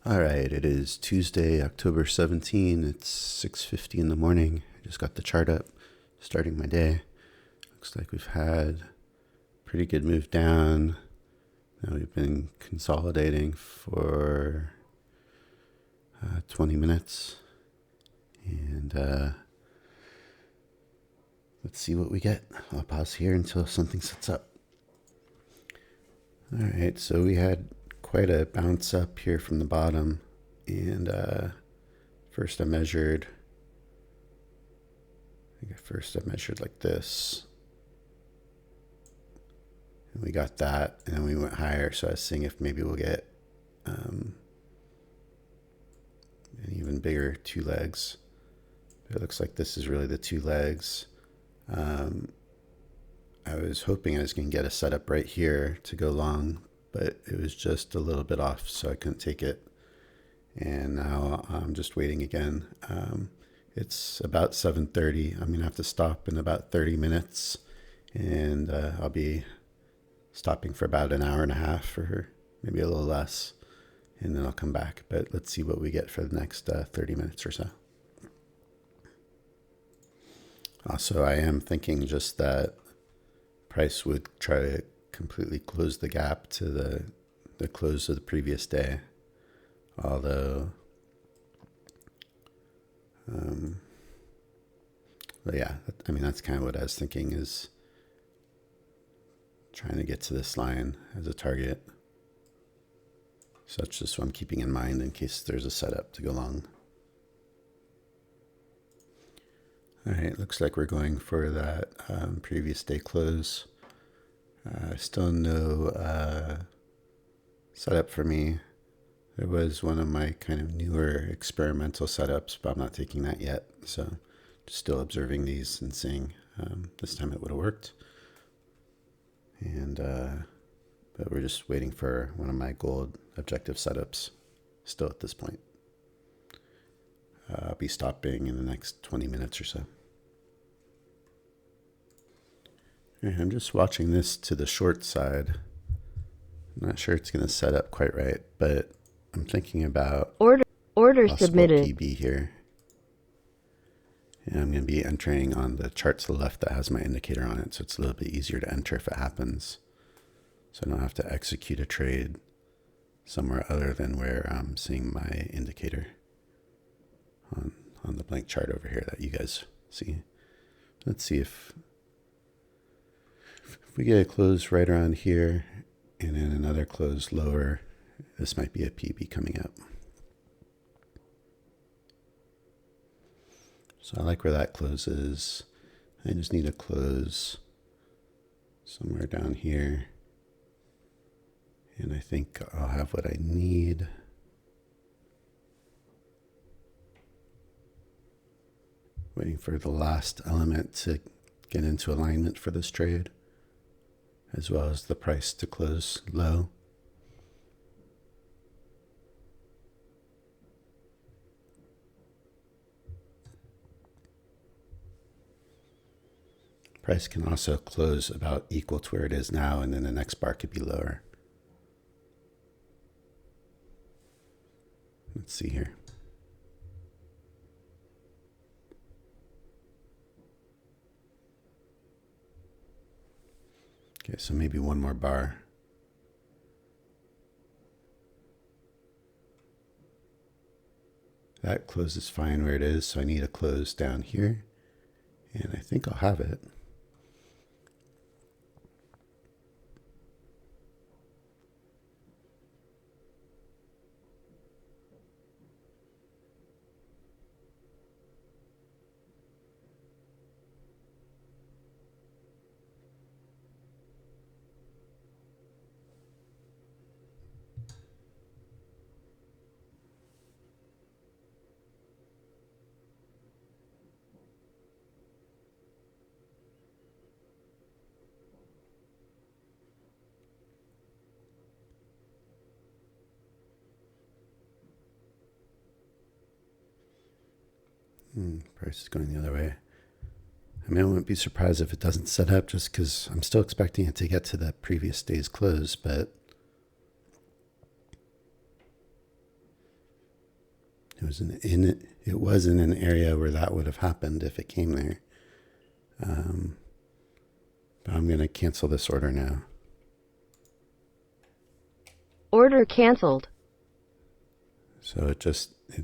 All right, it is Tuesday, October 17. It's 6:50 in the morning. I just got the chart up, starting my day. Looks like we've had pretty good move down. Now we've been consolidating for 20 minutes. And let's see what we get. I'll pause here until something sets up. All right, so we had quite a bounce up here from the bottom, and first I measured like this, and we got that, and then we went higher. So I was seeing if maybe we'll get an even bigger two legs. It looks like this is really the two legs. I was hoping I was going to get a setup right here to go long, but it was just a little bit off, so I couldn't take it. And now I'm just waiting again. It's about 7:30. I'm going to have to stop in about 30 minutes, and I'll be stopping for about an hour and a half, or maybe a little less, and then I'll come back. But let's see what we get for the next 30 minutes or so. Also, I am thinking just that price would try to completely close the gap to the close of the previous day. Although, but yeah, I mean, that's kind of what I was thinking, is trying to get to this line as a target. So that's just what I'm keeping in mind in case there's a setup to go long. All right, looks like we're going for that previous day close. Still no setup for me. There was one of my kind of newer experimental setups, but I'm not taking that yet. So just still observing these and seeing. This time it would have worked. And but we're just waiting for one of my gold objective setups still at this point. I'll be stopping in the next 20 minutes or so. I'm just watching this to the short side. I'm not sure it's going to set up quite right, but I'm thinking about order submitted PB here. And I'm going to be entering on the chart to the left that has my indicator on it, so it's a little bit easier to enter if it happens. So I don't have to execute a trade somewhere other than where I'm seeing my indicator on the blank chart over here that you guys see. Let's see if we get a close right around here and then another close lower. This might be a PB coming up. So I like where that closes. I just need a close somewhere down here. And I think I'll have what I need. Waiting for the last element to get into alignment for this trade, as well as the price to close low. Price can also close about equal to where it is now, and then the next bar could be lower. Let's see here. Okay, so maybe one more bar. That closes fine where it is, so I need a close down here, and I think I'll have it. Price is going the other way. I mean, I wouldn't be surprised if it doesn't set up, just because I'm still expecting it to get to the previous day's close, but It was in an area where that would have happened if it came there. But I'm going to cancel this order now. Order canceled. So it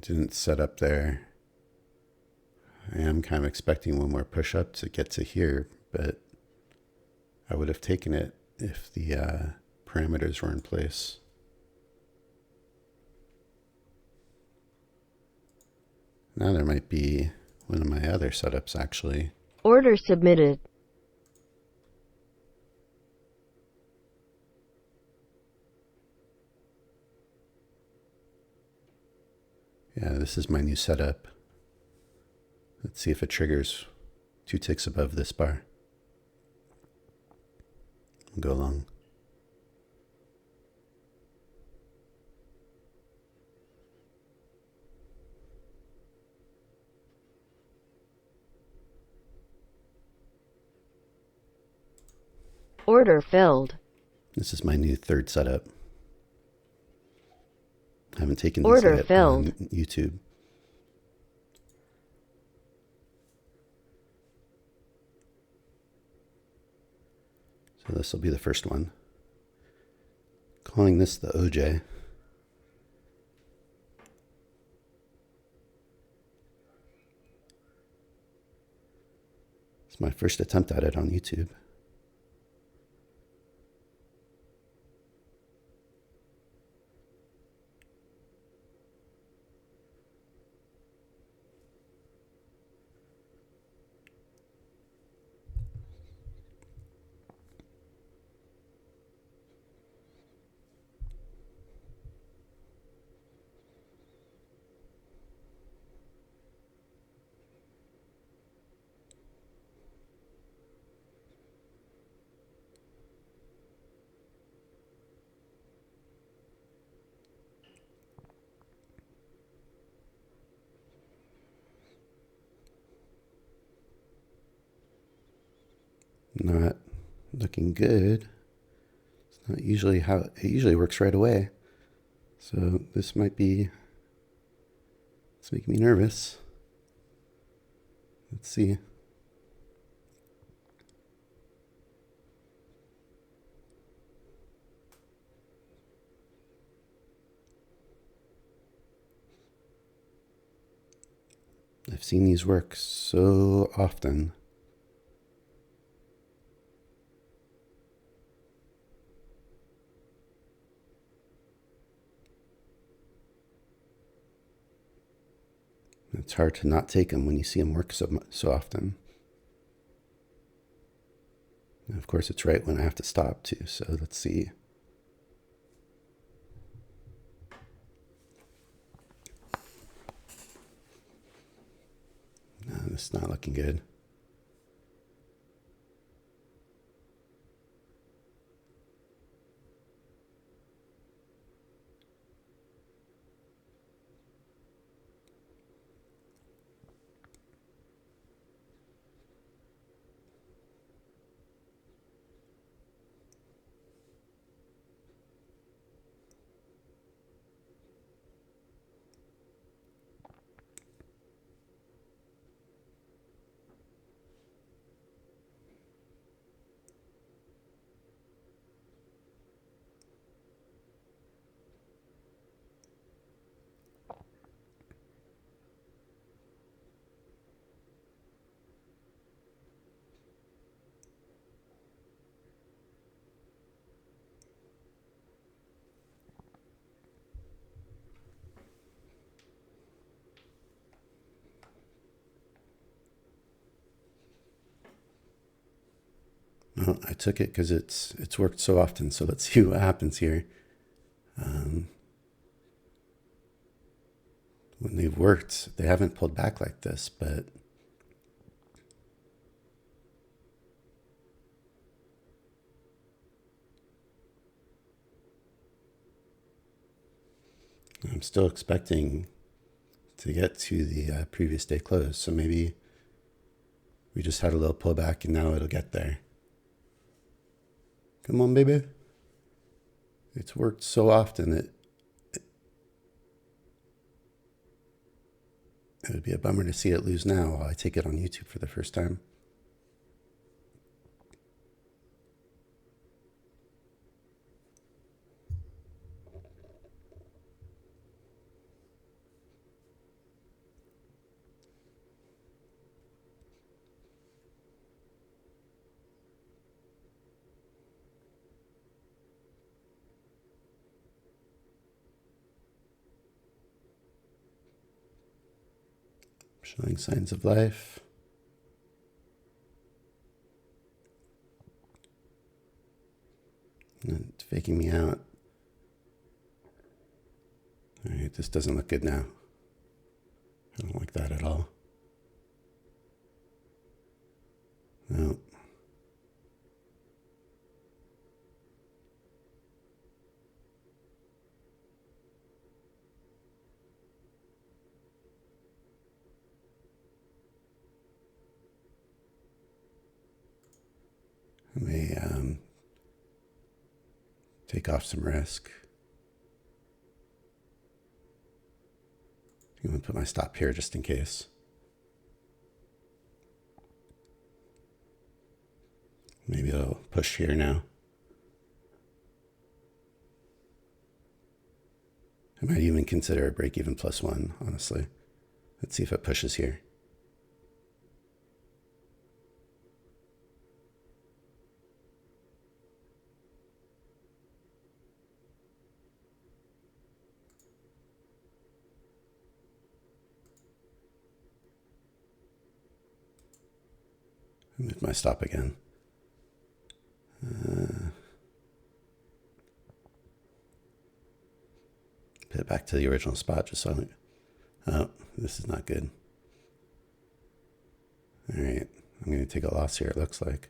didn't set up there. I am kind of expecting one more push up to get to here, but I would have taken it if the parameters were in place. Now there might be one of my other setups actually. Order submitted. Yeah, this is my new setup. Let's see if it triggers 2 ticks above this bar. Go along. Order filled. This is my new third setup. I haven't taken these Order yet filled. on YouTube. So this will be the first one. Calling this the OJ. It's my first attempt at it on YouTube. Not looking good. It's not usually how it usually works right away. So this might be, it's making me nervous. Let's see. I've seen these work so often. It's hard to not take them when you see them work so often. And of course, it's right when I have to stop too. So let's see. No, this is not looking good. Well, I took it because it's worked so often. So let's see what happens here. When they've worked, they haven't pulled back like this, but I'm still expecting to get to the previous day close. So maybe we just had a little pullback and now it'll get there. Come on, baby. It's worked so often that It would be a bummer to see it lose now while I take it on YouTube for the first time. Showing signs of life. And it's faking me out. All right, this doesn't look good now. I don't like that at all. No. I may take off some risk. I'm going to put my stop here just in case. Maybe it'll push here now. I might even consider a break even +1, honestly. Let's see if it pushes here. Move my stop again. Put it back to the original spot just so oh, this is not good. All right, I'm going to take a loss here, it looks like.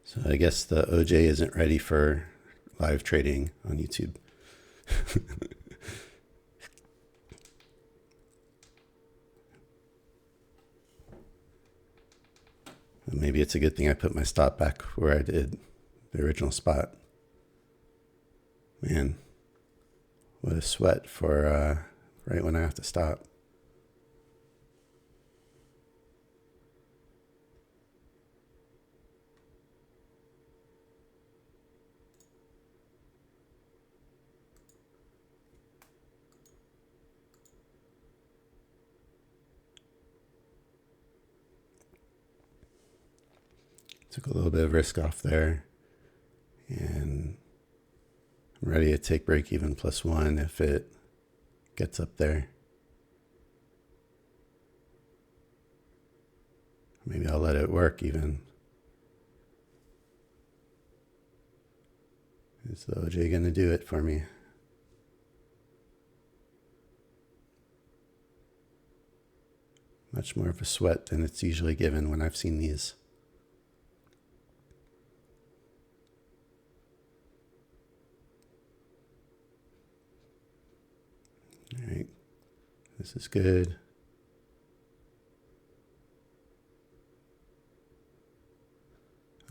So I guess the OJ isn't ready for live trading on YouTube. Maybe it's a good thing I put my stop back where I did the original spot. Man, what a sweat for right when I have to stop. Took a little bit of risk off there, and I'm ready to take break even +1 if it gets up there. Maybe I'll let it work even. Is the OJ going to do it for me? Much more of a sweat than it's usually given when I've seen these. All right, this is good.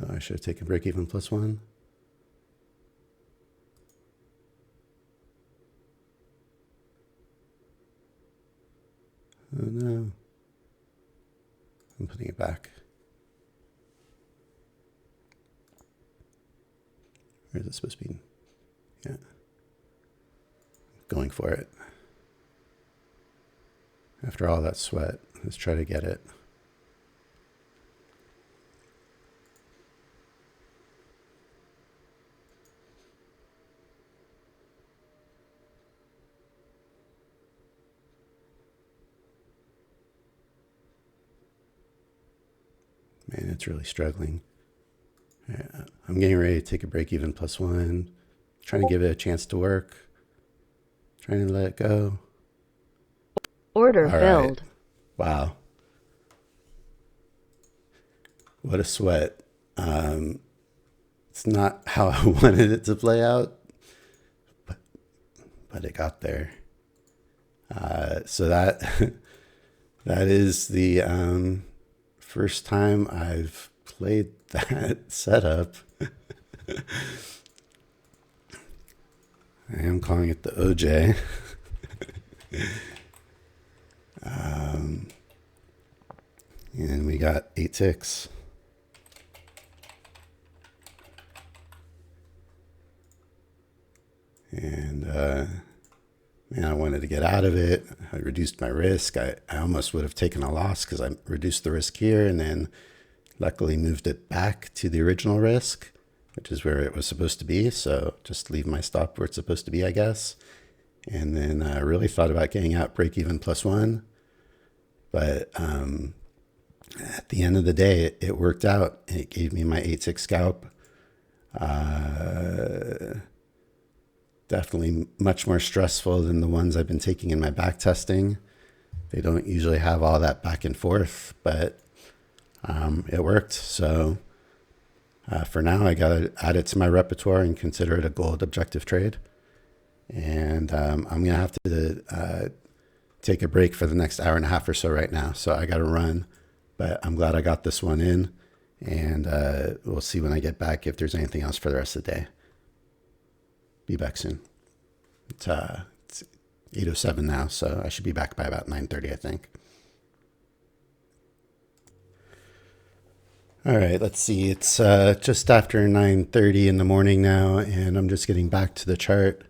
Oh, I should have taken break even +1. Oh no. I'm putting it back. Where is it supposed to be? Yeah. Going for it. After all that sweat, let's try to get it. Man, it's really struggling. I'm getting ready to take a break even +1. Trying to give it a chance to work. Trying to let it go. Order All right. filled. Wow. What a sweat. It's not how I wanted it to play out, but it got there. So that that is the first time I've played that setup. I am calling it the OJ. And we got 8 ticks. And man, I wanted to get out of it. I reduced my risk. I almost would have taken a loss because I reduced the risk here and then luckily moved it back to the original risk, which is where it was supposed to be. So just leave my stop where it's supposed to be, I guess. And then I really thought about getting out break even +1. But at the end of the day, it worked out. It gave me my 8-6 scalp. Definitely much more stressful than the ones I've been taking in my back testing. They don't usually have all that back and forth, but it worked. So for now, I got to add it to my repertoire and consider it a gold objective trade. And I'm going to have to take a break for the next hour and a half or so right now. So I got to run, but I'm glad I got this one in. And we'll see when I get back if there's anything else for the rest of the day. Be back soon. It's 8:07 now, so I should be back by about 9:30, I think. All right, let's see. It's just after 9:30 in the morning now, and I'm just getting back to the chart.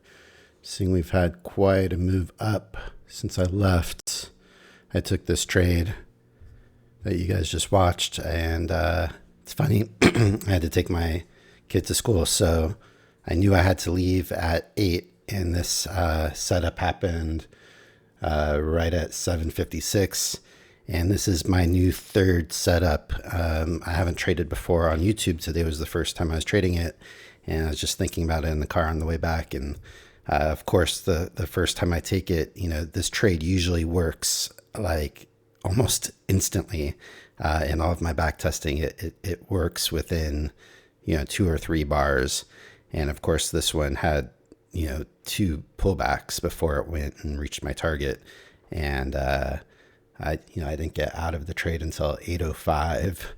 Seeing we've had quite a move up since I left. I took this trade that you guys just watched, and it's funny. I had to take my kid to school, so I knew I had to leave at 8, and this setup happened right at 7:56. And this is my new third setup. I haven't traded before on YouTube. Today was the first time I was trading it, and I was just thinking about it in the car on the way back. And of course, the first time I take it, this trade usually works like almost instantly. In all of my back testing, it works within 2 or 3 bars. And of course, this one had, 2 pullbacks before it went and reached my target. And I didn't get out of the trade until 8:05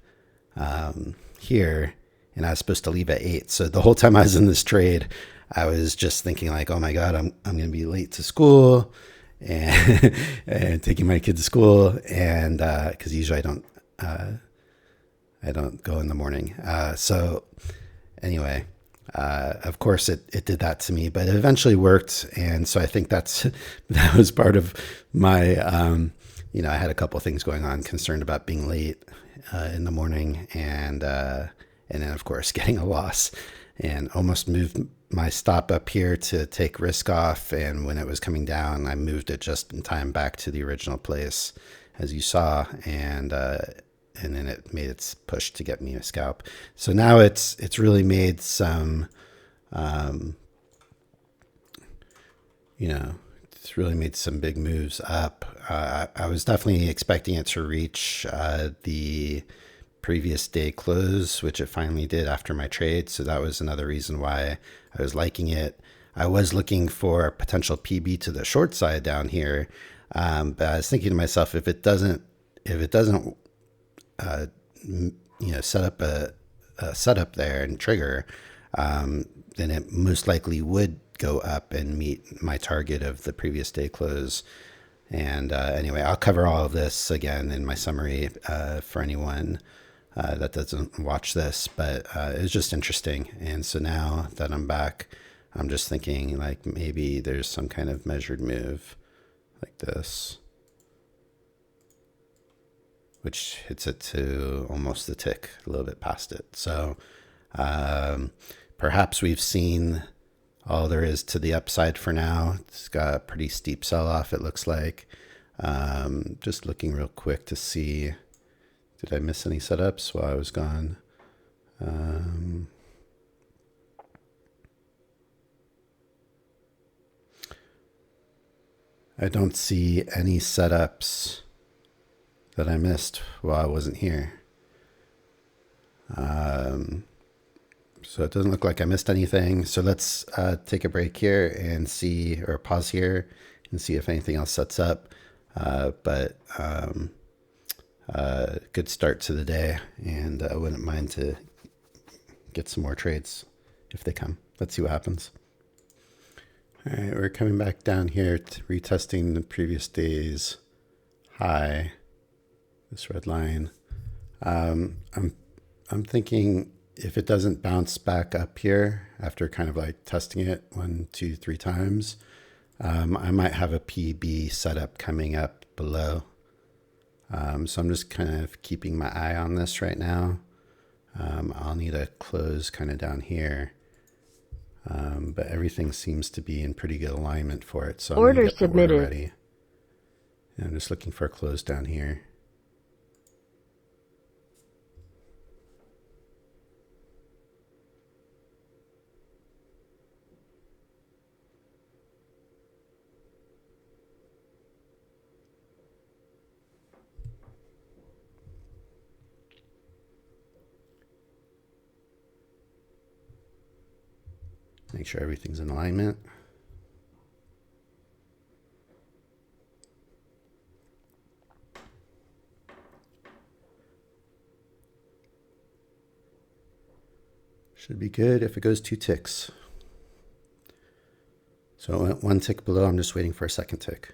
here, and I was supposed to leave at 8. So the whole time I was in this trade, I was just thinking like, oh my God, I'm going to be late to school and, and taking my kid to school. And because usually I don't go in the morning. So anyway. Of course, it did that to me, but it eventually worked, and so I think that was part of my. I had a couple of things going on, concerned about being late in the morning, and then of course getting a loss, and almost moved my stop up here to take risk off. And when it was coming down, I moved it just in time back to the original place, as you saw, and then it made its push to get me a scalp. So now it's really made some, it's really made some big moves up. I was definitely expecting it to reach the previous day close, which it finally did after my trade. So that was another reason why I was liking it. I was looking for a potential PB to the short side down here, but I was thinking to myself, if it doesn't set up a setup there and trigger, then it most likely would go up and meet my target of the previous day close. And anyway, I'll cover all of this again in my summary for anyone that doesn't watch this, but it was just interesting. And so now that I'm back, I'm just thinking like maybe there's some kind of measured move like this, which hits it to almost the tick, a little bit past it. So perhaps we've seen all there is to the upside for now. It's got a pretty steep sell-off, it looks like. Just looking real quick to see, did I miss any setups while I was gone? I don't see any setups that I missed while I wasn't here. So it doesn't look like I missed anything. So let's take a break here and see, or pause here and see if anything else sets up. But good start to the day, and I wouldn't mind to get some more trades if they come. Let's see what happens. All right, we're coming back down here to retesting the previous day's high, this red line. I'm thinking if it doesn't bounce back up here after kind of like testing it 1, 2, 3 times, I might have a PB setup coming up below. So I'm just kind of keeping my eye on this right now. I'll need a close kind of down here. But everything seems to be in pretty good alignment for it. So I'm Order gonna get my submitted. order ready. And I'm just looking for a close down here. Make sure everything's in alignment. Should be good if it goes 2 ticks. So it went 1 tick below. I'm just waiting for a second tick.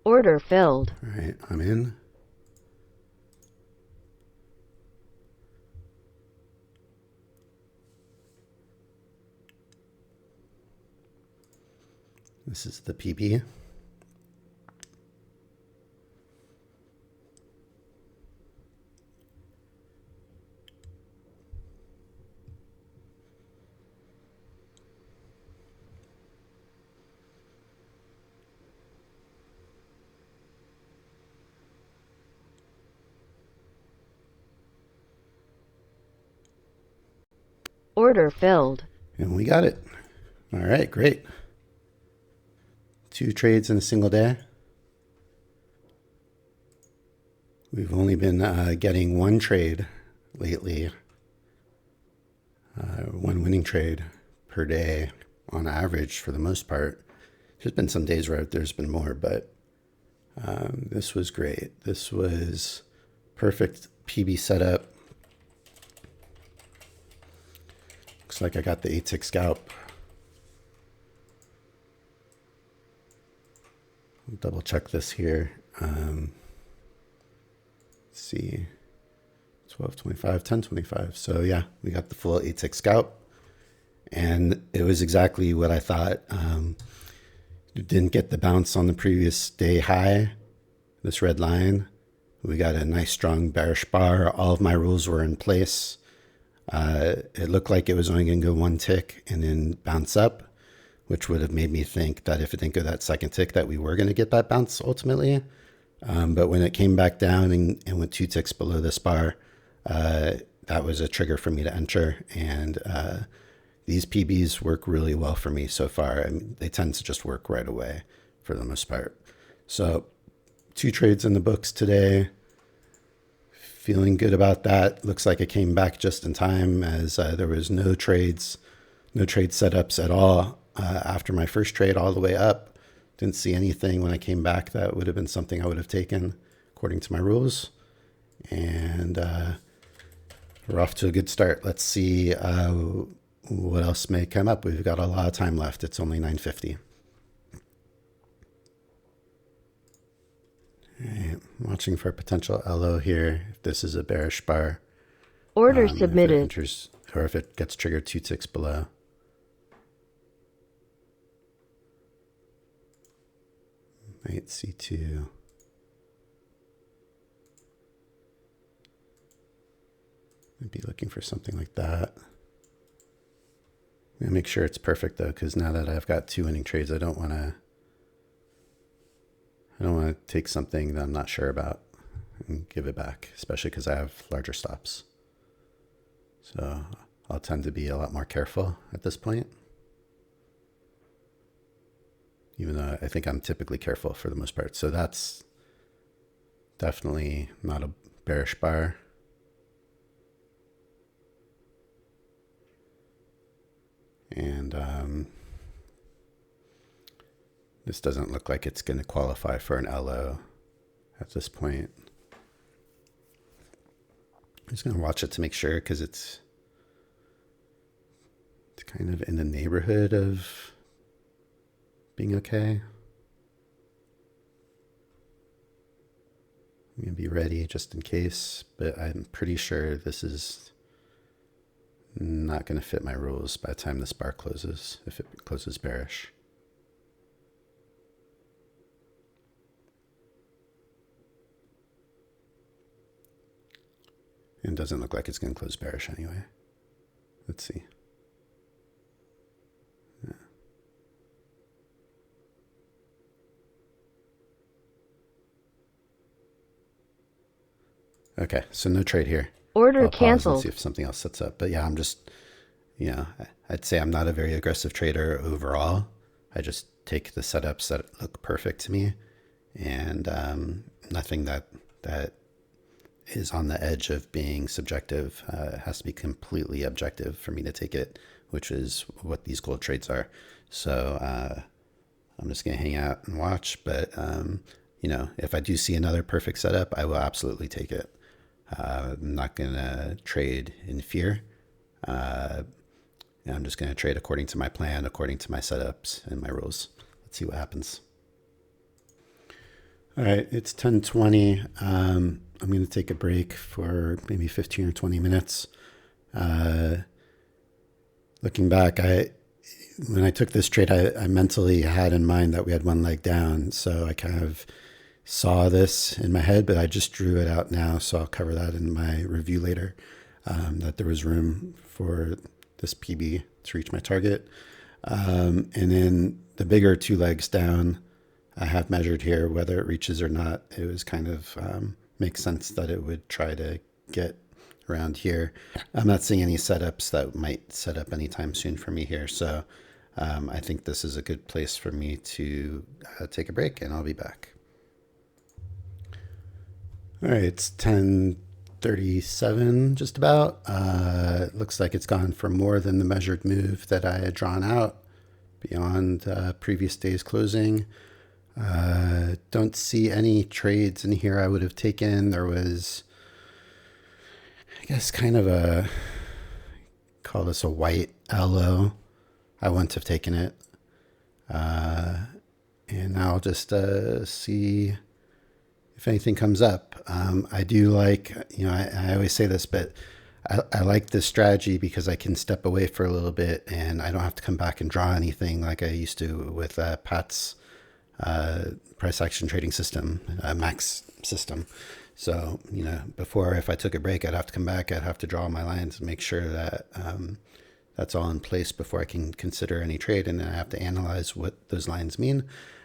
Order filled. All right, I'm in. This is the PB. Order filled. And we got it. All right, great. 2 trades in a single day. We've only been getting 1 trade lately, 1 winning trade per day on average for the most part. There's been some days where there's been more, but this was great. This was perfect PB setup. Looks like I got the 8-tick scalp. I'll double check this here. Let's see, 12.25, 10.25. So yeah, we got the full 8-tick scalp, and it was exactly what I thought. Didn't get the bounce on the previous day high, this red line. We got a nice strong bearish bar. All of my rules were in place. It looked like it was only going to go 1 tick and then bounce up, which would have made me think that if it didn't go that second tick that we were going to get that bounce ultimately. But when it came back down and went 2 ticks below this bar, that was a trigger for me to enter. And these PBs work really well for me so far. I mean, they tend to just work right away for the most part. So 2 trades in the books today. Feeling good about that. Looks like it came back just in time, as there was no trade setups at all after my first trade all the way up. Didn't see anything when I came back that would have been something I would have taken according to my rules. And we're off to a good start. Let's see what else may come up. We've got a lot of time left. It's only 9:50. All right, I'm watching for a potential LO here. If this is a bearish bar, Order if it submitted. enters, or if it gets triggered 2 ticks below. Might see 2. I'd be looking for something like that. I'm gonna make sure it's perfect though, because now that I've got 2 winning trades, I don't want to take something that I'm not sure about and give it back, especially because I have larger stops. So I'll tend to be a lot more careful at this point, even though I think I'm typically careful for the most part. So that's definitely not a bearish bar. And this doesn't look like it's going to qualify for an LO at this point. I'm just going to watch it to make sure, because it's kind of in the neighborhood of being okay. I'm going to be ready just in case, but I'm pretty sure this is not going to fit my rules by the time this bar closes, if it closes bearish. And it doesn't look like it's going to close bearish anyway. Let's see. Yeah. Okay, so no trade here. Order I'll pause and canceled. see if something else sets up. But yeah, I'm just, I'd say I'm not a very aggressive trader overall. I just take the setups that look perfect to me, and nothing that is on the edge of being subjective. It has to be completely objective for me to take it, which is what these gold trades are. So I'm just going to hang out and watch. But, if I do see another perfect setup, I will absolutely take it. I'm not going to trade in fear. I'm just going to trade according to my plan, according to my setups and my rules. Let's see what happens. All right, it's 10:20. I'm going to take a break for maybe 15 or 20 minutes. Looking back, when I took this trade, I mentally had in mind that we had one leg down. So I kind of saw this in my head, but I just drew it out now. So I'll cover that in my review later, that there was room for this PB to reach my target. And then the bigger 2 legs down, I have measured here whether it reaches or not. It was kind of makes sense that it would try to get around here. I'm not seeing any setups that might set up anytime soon for me here. So I think this is a good place for me to take a break, and I'll be back. All right, it's 10:37 just about. It looks like it's gone for more than the measured move that I had drawn out beyond previous day's closing. Don't see any trades in here I would have taken. There was, I guess, kind of call this a white LO. I wouldn't have taken it. And now I'll just see if anything comes up. I do like, I always say this, but I like this strategy because I can step away for a little bit and I don't have to come back and draw anything like I used to with Pat's price action trading system, max system. So, before, if I took a break, I'd have to come back, I'd have to draw my lines and make sure that that's all in place before I can consider any trade, and then I have to analyze what those lines mean.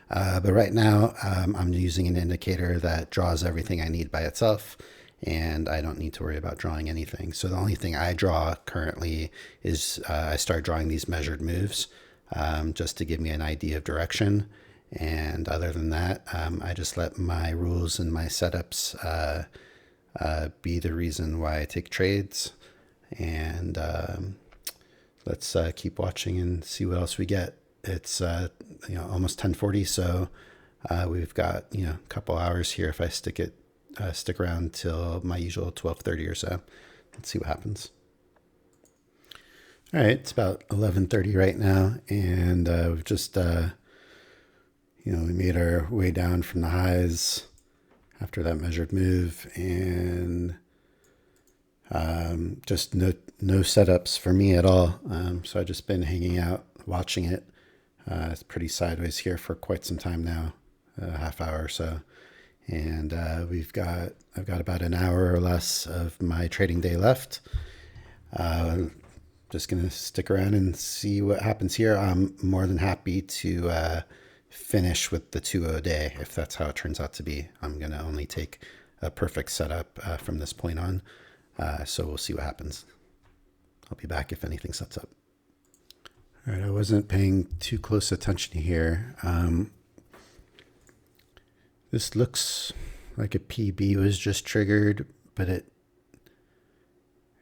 But right now, I'm using an indicator that draws everything I need by itself, and I don't need to worry about drawing anything. So the only thing I draw currently is I start drawing these measured moves just to give me an idea of direction. And other than that, I just let my rules and my setups be the reason why I take trades. And let's keep watching and see what else we get. It's almost 10:40, so we've got a couple hours here if I stick around till my usual 12:30 or so. Let's see what happens. All right, it's about 11:30 right now, and we've just we made our way down from the highs after that measured move, and just no setups for me at all. So I've just been hanging out, watching it. It's pretty sideways here for quite some time now, a half hour or so. And I've got about an hour or less of my trading day left. Just going to stick around and see what happens here. I'm more than happy to finish with the 2-0 day if that's how it turns out to be. I'm going to only take a perfect setup from this point on. So we'll see what happens. I'll be back if anything sets up. All right, I wasn't paying too close attention here. This looks like a PB was just triggered, but it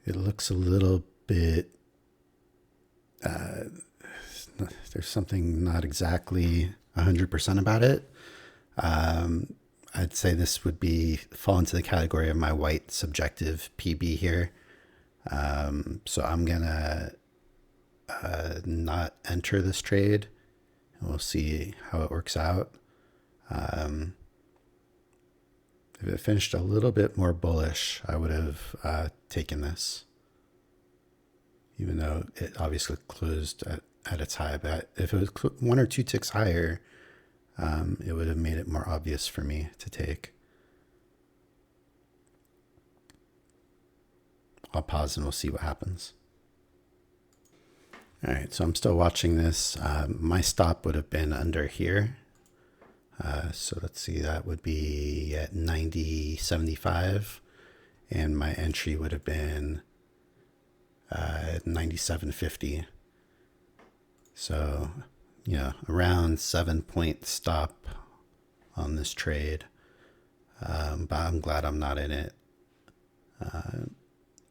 looks a little bit, there's something not exactly 100% about it. I'd say this would fall into the category of my white subjective PB here. So I'm gonna not enter this trade, and we'll see how it works out. If it finished a little bit more bullish, I would have taken this, even though it obviously closed at its high. But if it was 1 or 2 ticks higher, it would have made it more obvious for me to take. I'll pause and we'll see what happens. All right, so I'm still watching this. My stop would have been under here. So let's see, that would be at 90.75, and my entry would have been at 97.50. So, around 7-point stop on this trade. But I'm glad I'm not in it.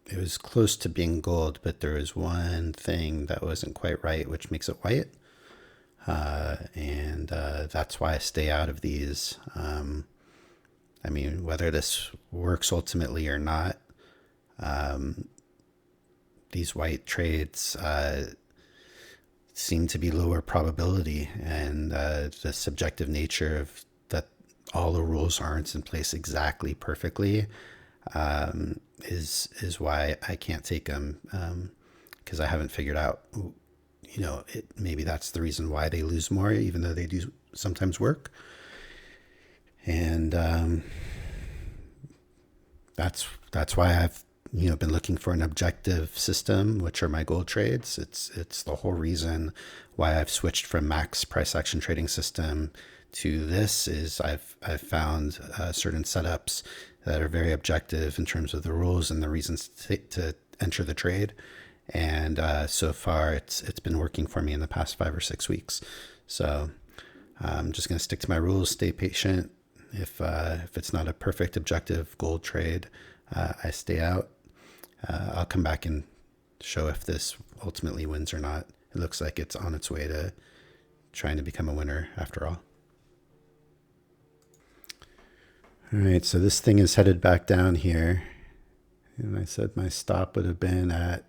It was close to being gold, but there was one thing that wasn't quite right, which makes it white. And that's why I stay out of these. I mean, whether this works ultimately or not, these white trades seem to be lower probability, and the subjective nature of that all the rules aren't in place exactly perfectly is why I can't take them, because I haven't figured out, maybe that's the reason why they lose more, even though they do sometimes work. And that's why I've been looking for an objective system, which are my gold trades. It's the whole reason why I've switched from max price action trading system to this. Is I've found certain setups that are very objective in terms of the rules and the reasons to enter the trade. And so far, it's been working for me in the past 5 or 6 weeks. So I'm just going to stick to my rules, stay patient. If it's not a perfect objective gold trade, I stay out. I'll come back and show if this ultimately wins or not. It looks like it's on its way to trying to become a winner after all. All right, so this thing is headed back down here. And I said my stop would have been at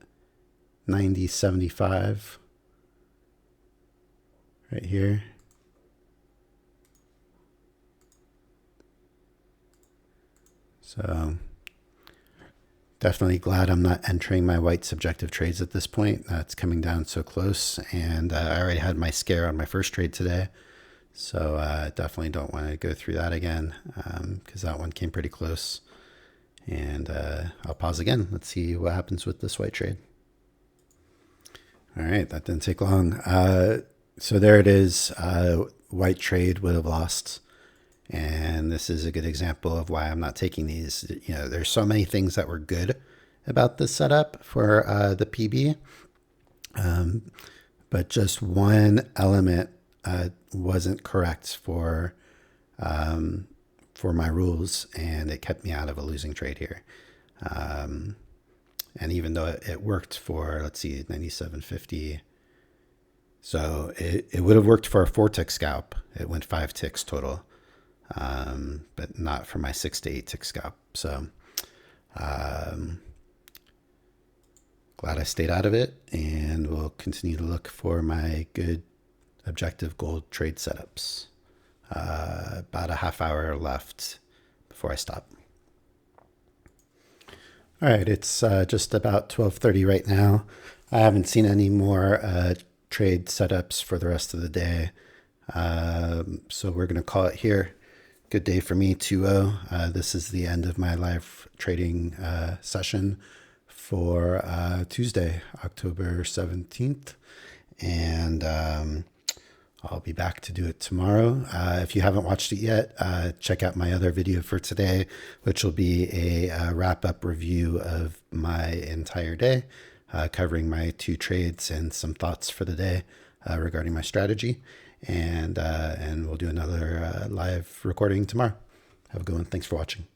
90.75 right here. So definitely glad I'm not entering my white subjective trades at this point. It's coming down so close, and I already had my scare on my first trade today. So I definitely don't want to go through that again, because that one came pretty close. And I'll pause again. Let's see what happens with this white trade. All right, that didn't take long. So there it is. White trade would have lost. And this is a good example of why I'm not taking these. There's so many things that were good about this setup for the PB. But just one element wasn't correct for my rules, and it kept me out of a losing trade here. And even though it worked for, let's see, 97.50, so it would have worked for a 4-tick scalp. It went 5 ticks total, but not for my 6 to 8 tick scalp. So glad I stayed out of it, and we'll continue to look for my good objective gold trade setups. About a half hour left before I stop. All right, it's just about 12:30 right now. I haven't seen any more trade setups for the rest of the day. So we're going to call it here. Good day for me, 2-0. This is the end of my live trading session for Tuesday, October 17th. And I'll be back to do it tomorrow. If you haven't watched it yet, check out my other video for today, which will be a wrap-up review of my entire day, covering my 2 trades and some thoughts for the day regarding my strategy. And we'll do another live recording tomorrow. Have a good one. Thanks for watching.